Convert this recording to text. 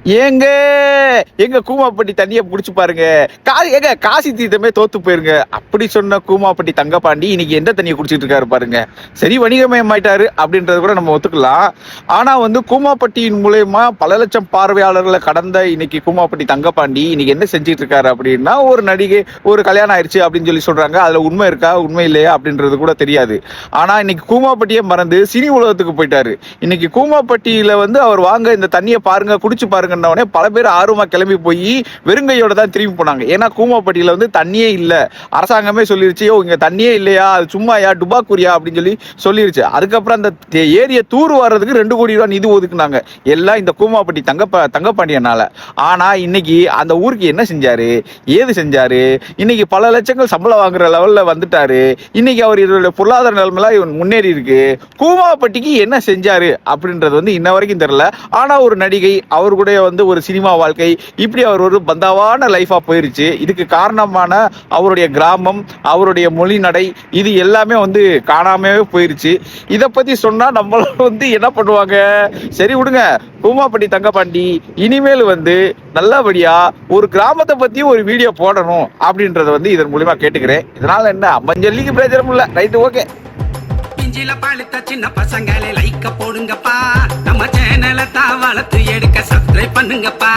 ஏங்க எங்க கூமாப்பட்டி தண்ணியை குடிச்சு பாருங்க. ஏங்க காசி தீர்த்தமே தோத்து போயிருங்க அப்படி சொன்ன கூமாப்பட்டி தங்கப்பாண்டி இன்னைக்கு எந்த தண்ணியை குடிச்சிட்டு இருக்காரு பாருங்க. சரி, வணிகமயமாயிட்டாரு அப்படின்றத கூட நம்ம ஒத்துக்கலாம். ஆனா வந்து கூமாப்பட்டியின் மூலயமா பல லட்சம் பார்வையாளர்களை கடந்த இன்னைக்கு கூமாப்பட்டி தங்கப்பாண்டி இன்னைக்கு என்ன செஞ்சிட்டு இருக்காரு அப்படின்னா, ஒரு நடிகை ஒரு கல்யாணம் ஆயிடுச்சு அப்படின்னு சொல்லி சொல்றாங்க. அதுல உண்மை இருக்கா உண்மை இல்லையா அப்படின்றது கூட தெரியாது. ஆனா இன்னைக்கு கூமாப்பட்டியை மறந்து சினி உலகத்துக்கு போயிட்டாரு. இன்னைக்கு கூமாப்பட்டியில வந்து அவர் வாங்க இந்த தண்ணியை பாருங்க குடிச்சு பாருங்க பல பேர் ஆர்வமா கிளம்பி போய் வெறுங்கையோட தான் திரும்பி போனாங்க. ஏன்னா கூமாப்பட்டியில வந்து தண்ணியே இல்ல, அரசாங்கமே சொல்லிருச்சு இங்க தண்ணியே இல்லையா, அது சும்மாயா டுபாக்கூரியா அப்படின்னு சொல்லி சொல்லிருச்சு. அதுக்கப்புறம் அந்த ஏரியை தூர் வர்றதுக்கு 2 கோடி ரூபாய் நிதி ஒதுக்குனாங்க, எல்லாம் இந்த கூமாப்பட்டி தங்கப்பாண்டியனால. ஆனா இன்னைக்கு அந்த ஊருக்கு என்ன செஞ்சாரு, ஏது செஞ்சாரு, இன்னைக்கு பல லட்சங்கள் சம்பளம் வாங்குற லெவல்ல வந்துட்டாரு. இன்னைக்கு அவர் இதோட பொருளாதார நிலைமைலாம் முன்னேறி இருக்கு. கூமாப்பட்டிக்கு என்ன செஞ்சாரு அப்படின்றது வந்து இன்ன வரைக்கும் தெரியல. ஆனா ஒரு நடிகை அவர் கூட வந்து ஒரு சினிமா வாழ்க்கை இப்படி அவர் ஒரு பந்தாவான லைஃபா போயிருச்சு. இதுக்கு காரணமான அவருடைய கிராமம், அவருடைய மொழி நடை, இது எல்லாமே வந்து காணாமவே போயிருச்சு. இத பத்தி சொன்னா நம்மள வந்து என்ன பண்ணுவாங்க. சரி விடுங்க, கூமாப்பட்டி தங்கப்பாண்டி இனிமேல் வந்து நல்லபடியா ஒரு கிராமத்தை பத்தி ஒரு வீடியோ போடணும் அப்படின்றத வந்து இதன் மூலியமா கேட்டுக்கிறேன். இதனால என்ன மஞ்சள்ளிக்கு பிரயோஜனம் இல்ல. Right, okay. பிஞ்சில பழுத்த சின்ன பசங்களே லைக்க போடுங்கப்பா, நம்ம சேனலை தான் வளர்த்து எடுக்க சப்ஸ்கிரைப் பண்ணுங்கப்பா.